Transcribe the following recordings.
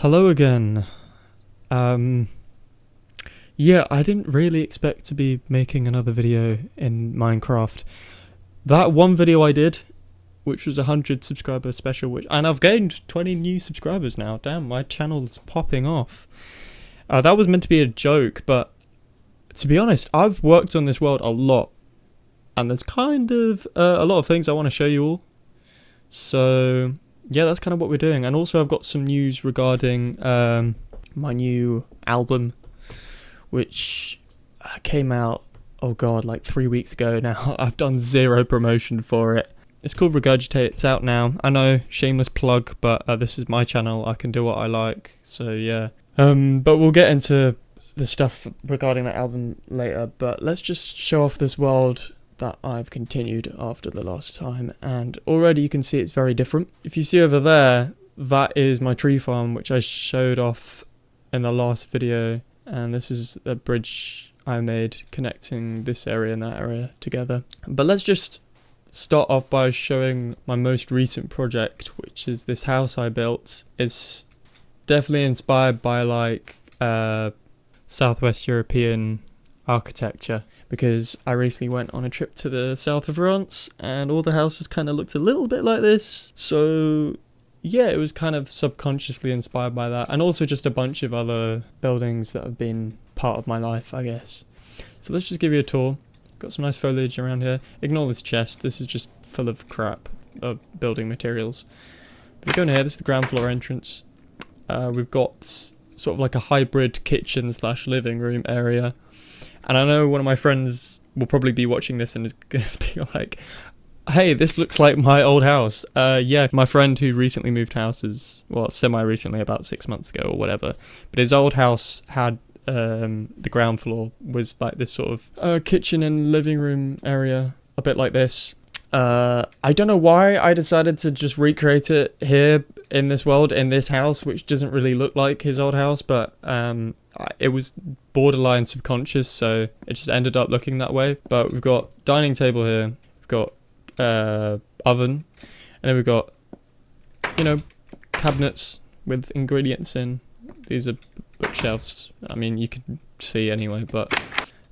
Hello again. Yeah, I didn't really expect to be making another video in Minecraft. That one video I did, which was a 100 subscriber special, and I've gained 20 new subscribers now. Damn, my channel's popping off. That was meant to be a joke, but to be honest, I've worked on this world a lot, and there's kind of a lot of things I want to show you all. So yeah, that's kind of what we're doing. And also I've got some news regarding my new album, which came out, oh god, like 3 weeks ago now. I've done zero promotion for it. It's called Regurgitate. It's out now. I know, shameless plug, but this is my channel. I can do what I like. So yeah. But we'll get into the stuff regarding that album later. But let's just show off this world that I've continued after the last time, and already you can see it's very different. If you see over there, that is my tree farm, which I showed off in the last video, and this is a bridge I made connecting this area and that area together. But let's just start off by showing my most recent project, which is this house I built. It's definitely inspired by like Southwest European architecture, because I recently went on a trip to the south of France and all the houses kind of looked a little bit like this. So yeah, it was kind of subconsciously inspired by that, and also just a bunch of other buildings that have been part of my life, I guess. So let's just give you a tour. Got some nice foliage around here. Ignore this chest, this is just full of crap, building materials. But we go in here, this is the ground floor entrance. We've got sort of like a hybrid kitchen slash living room area. And I know one of my friends will probably be watching this and is going to be like, hey, this looks like my old house. Yeah, my friend who recently moved houses, well, semi-recently, about 6 months ago or whatever. But his old house had, the ground floor was like this sort of kitchen and living room area, a bit like this. I don't know why I decided to just recreate it here in this world, in this house, which doesn't really look like his old house, but it was borderline subconscious, so it just ended up looking that way. But we've got dining table here, we've got oven, and then we've got, you know, cabinets with ingredients in. These are bookshelves, I mean you can see anyway, but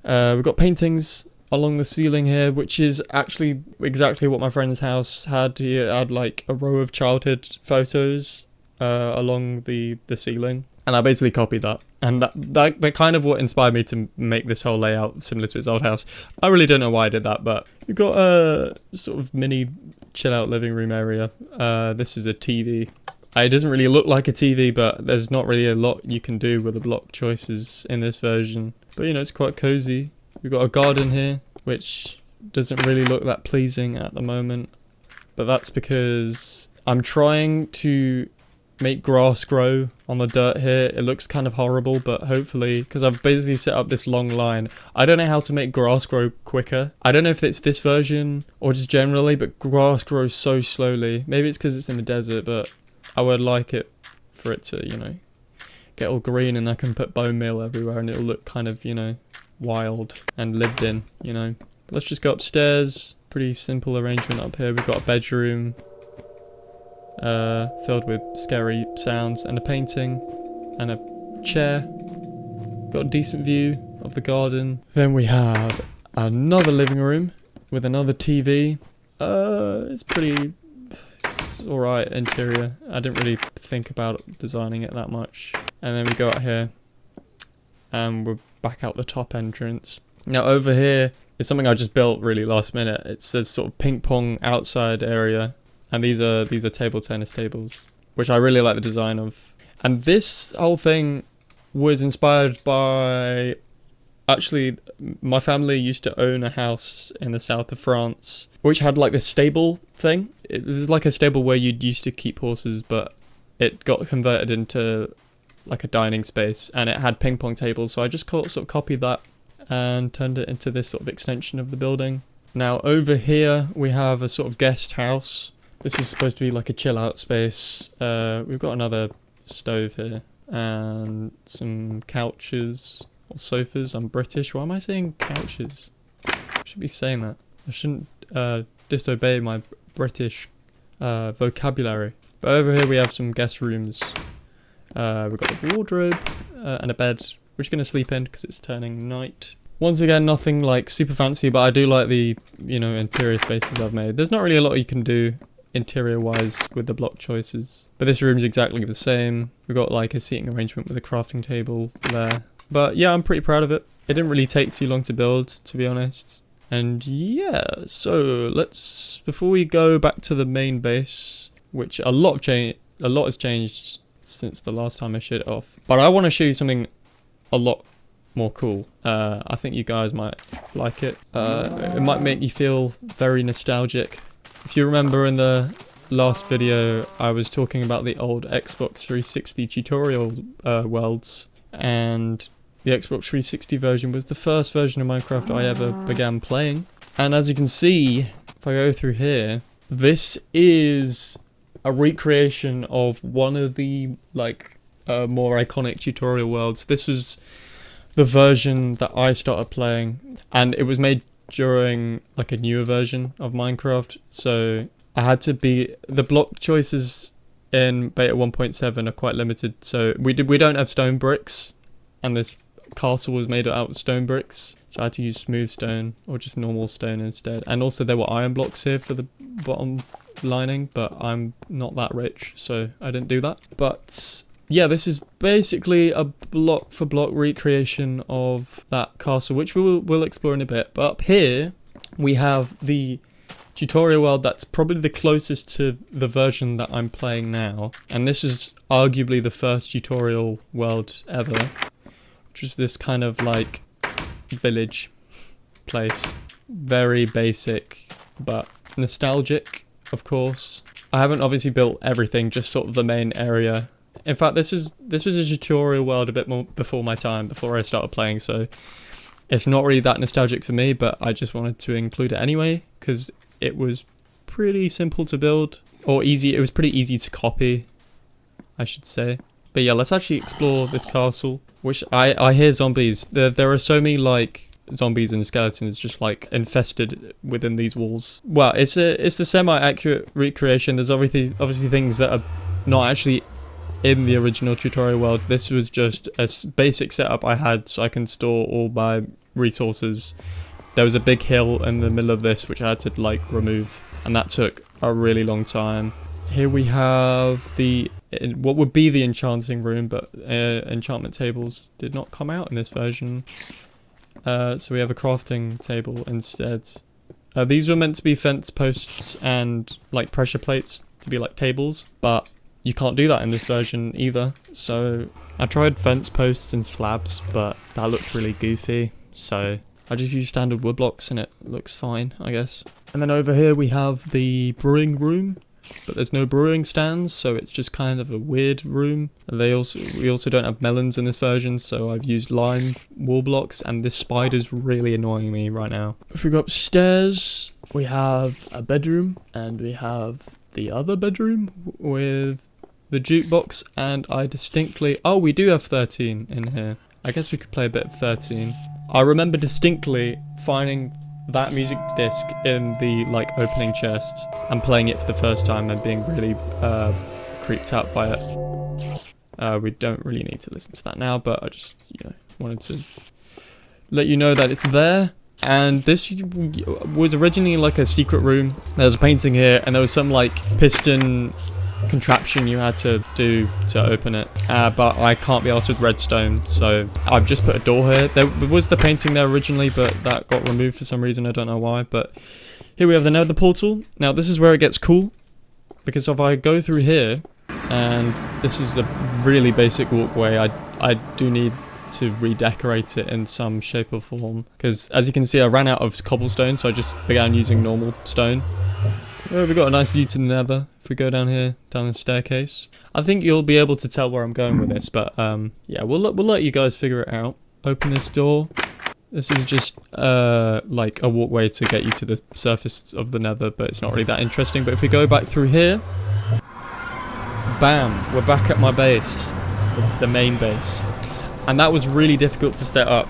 we've got paintings along the ceiling here, which is actually exactly what my friend's house had. He had like a row of childhood photos along the ceiling, and I basically copied that, and that kind of what inspired me to make this whole layout similar to his old house. I really don't know why I did that, but you've got a sort of mini chill out living room area. This is a TV. It doesn't really look like a TV, but there's not really a lot you can do with the block choices in this version. But you know, it's quite cozy. We've got a garden here, which doesn't really look that pleasing at the moment, but that's because I'm trying to make grass grow on the dirt here. It looks kind of horrible, but hopefully, because I've basically set up this long line, I don't know how to make grass grow quicker. I don't know if it's this version or just generally, but grass grows so slowly. Maybe it's because it's in the desert, but I would like it for it to, you know, get all green, and I can put bone meal everywhere and it'll look kind of, you know, wild and lived in, you know. Let's just go upstairs. Pretty simple arrangement up here. We've got a bedroom filled with scary sounds, and a painting and a chair. Got a decent view of the garden. Then we have another living room with another TV. It's pretty alright interior. I didn't really think about designing it that much. And then we go out here and we're back out the top entrance. Now over here is something I just built really last minute. It says sort of ping pong outside area, and these are table tennis tables, which I really like the design of. And this whole thing was inspired by, actually, my family used to own a house in the south of France which had like this stable thing. It was like a stable where you'd used to keep horses, but it got converted into like a dining space, and it had ping pong tables, so I just sort of copied that and turned it into this sort of extension of the building. Now over here we have a sort of guest house. This is supposed to be like a chill out space. We've got another stove here and some couches or sofas. I'm British, why am I saying couches? I should be saying that. I shouldn't disobey my British vocabulary. But over here we have some guest rooms. We've got a wardrobe and a bed, which you're going to sleep in because it's turning night. Once again, nothing like super fancy, but I do like the, you know, interior spaces I've made. There's not really a lot you can do interior-wise with the block choices, but this room's exactly the same. We've got like a seating arrangement with a crafting table there. But yeah, I'm pretty proud of it. It didn't really take too long to build, to be honest. And yeah, so let's, before we go back to the main base, which a lot has changed since the last time I showed it off. But I want to show you something a lot more cool. I think you guys might like it. It might make you feel very nostalgic. If you remember in the last video, I was talking about the old Xbox 360 tutorial worlds, and the Xbox 360 version was the first version of Minecraft I ever began playing. And as you can see, if I go through here, this is a recreation of one of the more iconic tutorial worlds. This was the version that I started playing, and it was made during like a newer version of Minecraft, so I had to be, the block choices in beta 1.7 are quite limited, so we don't have stone bricks, and this castle was made out of stone bricks, so I had to use smooth stone or just normal stone instead. And also there were iron blocks here for the bottom lining, but I'm not that rich, so I didn't do that. But yeah, this is basically a block for block recreation of that castle, which we'll explore in a bit. But up here we have the tutorial world that's probably the closest to the version that I'm playing now, and this is arguably the first tutorial world ever, which is this kind of like village place. Very basic but nostalgic, of course. I haven't obviously built everything, just sort of the main area. In fact, this was a tutorial world a bit more before my time, before I started playing, so it's not really that nostalgic for me, but I just wanted to include it anyway because it was pretty simple to build, or easy. It was pretty easy to copy, I should say. But yeah, let's actually explore this castle, which I hear zombies. There are so many like zombies and skeletons just like infested within these walls. Well, it's a semi-accurate recreation. There's obviously things that are not actually in the original tutorial world. This was just a basic setup I had so I can store all my resources. There was a big hill in the middle of this which I had to like remove, and that took a really long time. Here we have what would be the enchanting room, but enchantment tables did not come out in this version. So we have a crafting table instead. These were meant to be fence posts and like pressure plates to be like tables, but you can't do that in this version either. So I tried fence posts and slabs, but that looked really goofy, so I just used standard wood blocks and it looks fine, I guess. And then over here we have the brewing room, but there's no brewing stands, so it's just kind of a weird room. We also don't have melons in this version, so I've used lime wall blocks, and this spider's really annoying me right now. If we go upstairs, we have a bedroom, and we have the other bedroom with the jukebox, and oh, we do have 13 in here. I guess we could play a bit of 13. I remember distinctly finding that music disc in the like opening chest and playing it for the first time and being really creeped out by it. We don't really need to listen to that now, but I just wanted to let you know that it's there. And this was originally like a secret room. There was a painting here, and there was some like piston contraption you had to do to open it, but I can't be arsed with redstone, so I've just put a door here. There was the painting there originally, but that got removed for some reason. I don't know why. But here we have the nether portal. Now this is where it gets cool, because if I go through here, and this is a really basic walkway, I do need to redecorate it in some shape or form, because as you can see I ran out of cobblestone, so I just began using normal stone. Oh, we've got a nice view to the nether. If we go down here, down the staircase, I think you'll be able to tell where I'm going with this, but yeah, we'll let you guys figure it out. Open this door. This is just like a walkway to get you to the surface of the nether, but it's not really that interesting. But if we go back through here, bam, we're back at my base, the main base. And that was really difficult to set up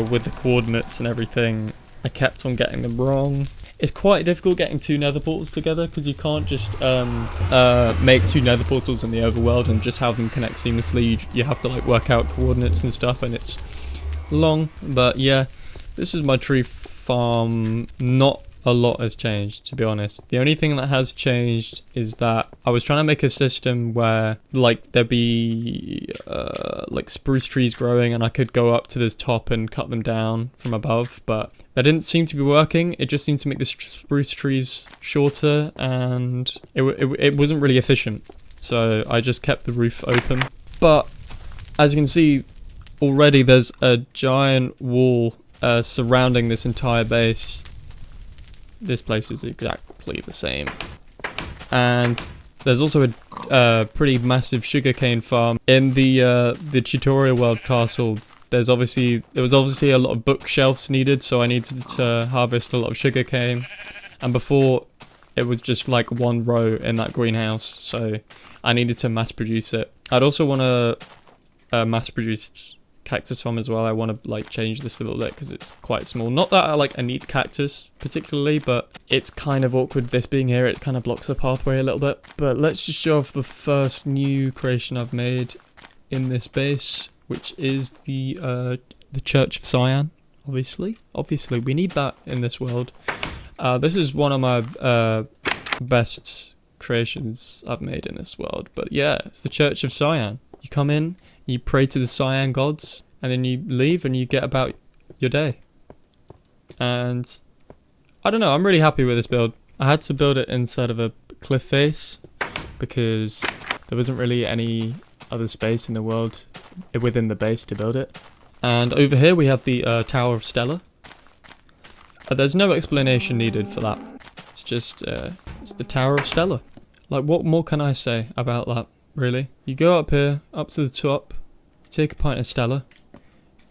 with the coordinates and everything. I kept on getting them wrong. it's quite difficult getting two nether portals together, because you can't just make two nether portals in the overworld and just have them connect seamlessly. You have to like work out coordinates and stuff, and it's long. But yeah, this is my tree farm. Not a lot has changed, to be honest. The only thing that has changed is that I was trying to make a system where like there'd be like spruce trees growing, and I could go up to this top and cut them down from above, but that didn't seem to be working. It just seemed to make the spruce trees shorter, and it wasn't really efficient. So I just kept the roof open. But as you can see already, there's a giant wall surrounding this entire base. This place is exactly the same, and there's also a pretty massive sugarcane farm in the tutorial world castle. There was obviously a lot of bookshelves needed, so I needed to harvest a lot of sugarcane. And before, it was just like one row in that greenhouse, so I needed to mass produce it. I'd also want to mass produce cactus farm as well. I want to like change this a little bit because it's quite small. Not that I need cactus particularly, but it's kind of awkward this being here. It kind of blocks the pathway a little bit. But let's just show off the first new creation I've made in this base, which is the Church of Cyan. Obviously we need that in this world. This is one of my best creations I've made in this world. But yeah, it's the Church of Cyan. You come in, you pray to the Cyan gods, and then you leave and you get about your day. And I don't know, I'm really happy with this build. I had to build it inside of a cliff face because there wasn't really any other space in the world within the base to build it. And over here we have the Tower of Stella. There's no explanation needed for that. It's just, it's the Tower of Stella. Like, what more can I say about that, really? You go up here, up to the top, you take a pint of Stella,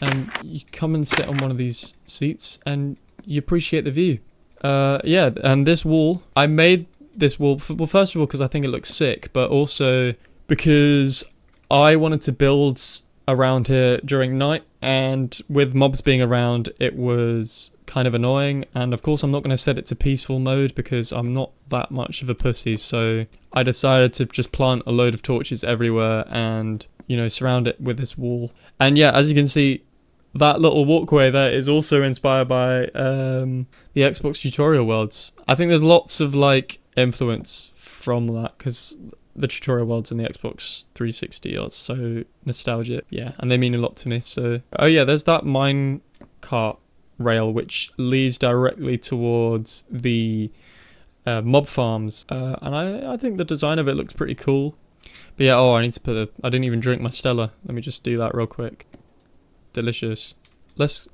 and you come and sit on one of these seats, and you appreciate the view. Yeah, and this wall, I made this wall, well, first of all, because I think it looks sick, but also because I wanted to build around here during night, and with mobs being around, it was kind of annoying. And of course, I'm not going to set it to peaceful mode because I'm not that much of a pussy. So I decided to just plant a load of torches everywhere and, you know, surround it with this wall. And yeah, as you can see, that little walkway there is also inspired by the Xbox tutorial worlds. I think there's lots of like influence from that because the tutorial worlds in the Xbox 360 are so nostalgic. Yeah, and they mean a lot to me. So, oh yeah, there's that mine cart rail which leads directly towards the mob farms, and I think the design of it looks pretty cool. But yeah, oh, I need to put I didn't even drink my Stella. Let me just do that real quick. Delicious. Let's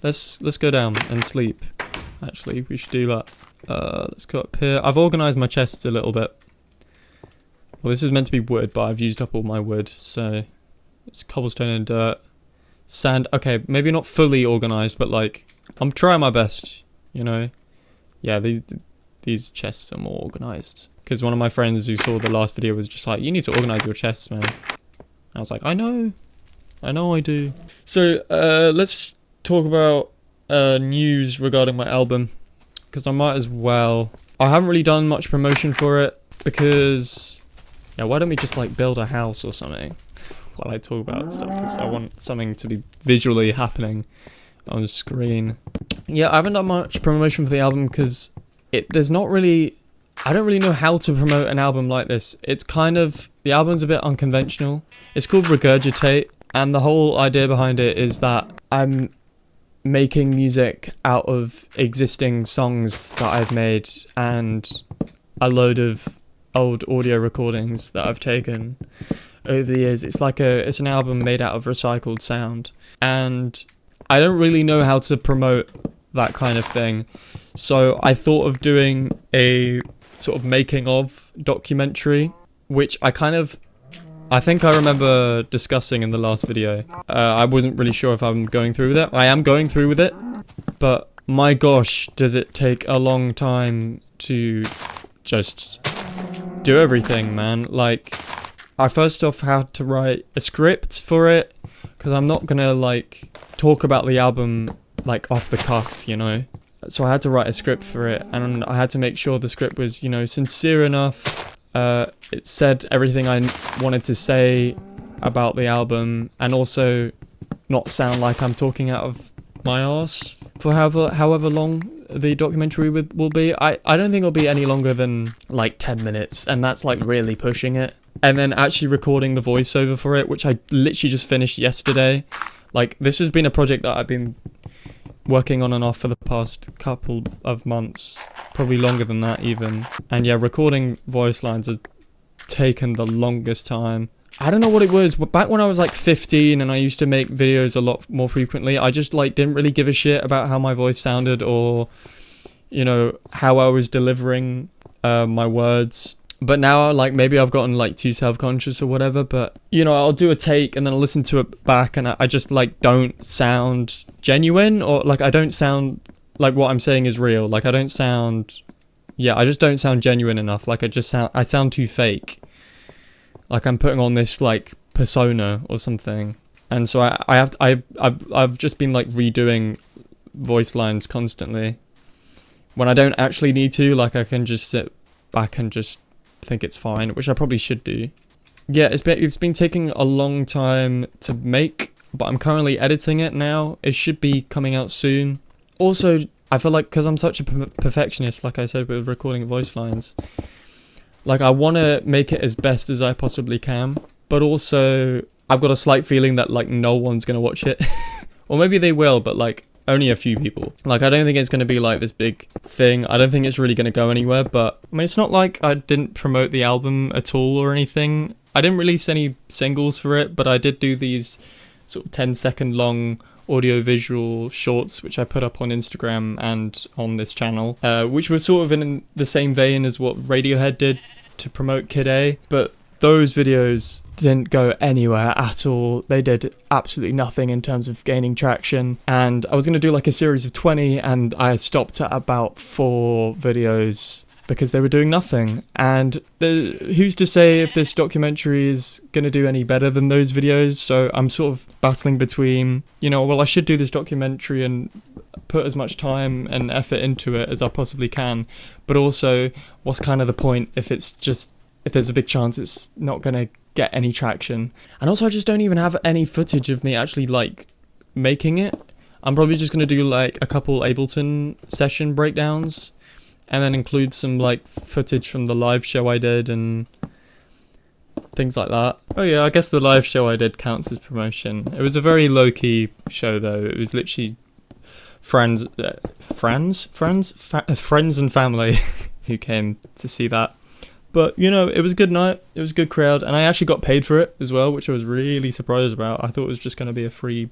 let's go down and sleep. Actually, we should do that. Let's go up here. I've organized my chests a little bit. Well, this is meant to be wood, but I've used up all my wood, so it's cobblestone and dirt. Sand, okay, maybe not fully organized, but like, I'm trying my best, you know? Yeah, these chests are more organized. Because one of my friends who saw the last video was just like, you need to organize your chests, man. I was like, I know I do. So, let's talk about news regarding my album, because I might as well. I haven't really done much promotion for it, because, yeah, why don't we just like build a house or something while I talk about stuff, because I want something to be visually happening on the screen. Yeah, I haven't done much promotion for the album because there's not really, I don't really know how to promote an album like this. It's kind of, the album's a bit unconventional. It's called Regurgitate, and the whole idea behind it is that I'm making music out of existing songs that I've made and a load of old audio recordings that I've taken over the years. It's an album made out of recycled sound, and I don't really know how to promote that kind of thing. So I thought of doing a sort of making of documentary, which I think I remember discussing in the last video. I wasn't really sure if I'm going through with it. I am going through with it, but my gosh, does it take a long time to just do everything, man. Like, I first off had to write a script for it, because I'm not gonna like talk about the album like off the cuff, you know. so I had to write a script for it, and I had to make sure the script was, you know, sincere enough. It said everything I wanted to say about the album, and also not sound like I'm talking out of my arse for however long the documentary will be. I don't think it'll be any longer than like 10 minutes, and that's like really pushing it. And then actually recording the voiceover for it, which I literally just finished yesterday. Like, this has been a project that I've been working on and off for the past couple of months, probably longer than that even. And yeah, recording voice lines has taken the longest time. I don't know what it was, but back when I was like 15 and I used to make videos a lot more frequently, I just like didn't really give a shit about how my voice sounded, or, you know, how I was delivering my words. But now, like, maybe I've gotten like too self-conscious or whatever, but, you know, I'll do a take and then I'll listen to it back, and I just like don't sound genuine, or like I don't sound like what I'm saying is real. Like, I don't sound, yeah, I just don't sound genuine enough. Like, I sound too fake. Like I'm putting on this like persona or something. And so I've just been like redoing voice lines constantly when I don't actually need to. Like, I can just sit back and just think it's fine, which I probably should do. Yeah, it's been taking a long time to make, but I'm currently editing it now. It should be coming out soon. Also, I feel like because I'm such a perfectionist, like I said, with recording voice lines, like I want to make it as best as I possibly can, but also I've got a slight feeling that like no one's gonna watch it. Or maybe they will, but like only a few people. Like, I don't think it's going to be like this big thing. I don't think it's really going to go anywhere, but I mean, it's not like I didn't promote the album at all or anything. I didn't release any singles for it, but I did do these sort of 10-second long audio-visual shorts, which I put up on Instagram and on this channel, which were sort of in the same vein as what Radiohead did to promote Kid A, but those videos didn't go anywhere at all. They did absolutely nothing in terms of gaining traction, and I was going to do like a series of 20, and I stopped at about 4 videos because they were doing nothing. And who's to say if this documentary is going to do any better than those videos? So I'm sort of battling between, you know, well, I should do this documentary and put as much time and effort into it as I possibly can, but also what's kind of the point if there's a big chance it's not going to get any traction. And also, I just don't even have any footage of me actually like making it. I'm probably just going to do like a couple Ableton session breakdowns, and then include some like footage from the live show I did and things like that. Oh yeah, I guess the live show I did counts as promotion. It was a very low-key show though. It was literally friends and family who came to see that. But, you know, it was a good night. It was a good crowd. And I actually got paid for it as well, which I was really surprised about. I thought it was just going to be a free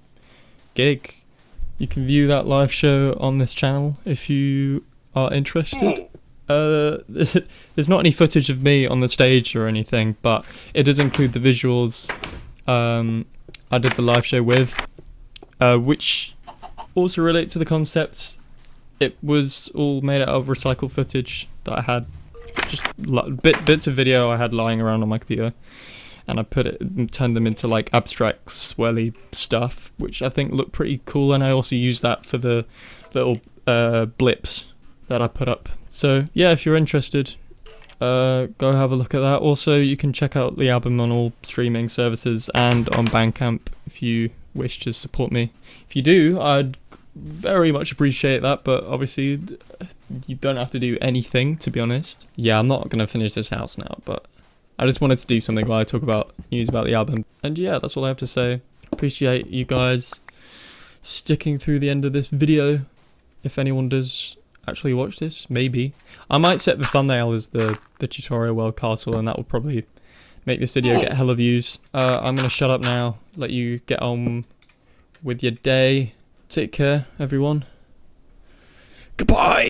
gig. You can view that live show on this channel if you are interested. There's not any footage of me on the stage or anything, but it does include the visuals I did the live show with, which also relate to the concept. It was all made out of recycled footage that I had. Just bits of video I had lying around on my computer, and I turned them into like abstract swirly stuff, which I think looked pretty cool. And I also used that for the little blips that I put up. So yeah, if you're interested, go have a look at that. Also, you can check out the album on all streaming services and on Bandcamp if you wish to support me. If you do, I'd very much appreciate that, but obviously you don't have to do anything, to be honest. Yeah, I'm not gonna finish this house now, but I just wanted to do something while I talk about news about the album. And yeah, that's all I have to say. Appreciate you guys sticking through the end of this video. If anyone does actually watch this, maybe I might set the thumbnail as the tutorial world castle, and that will probably make this video get hella views. I'm gonna shut up now, let you get on with your day. Take care, everyone. Goodbye!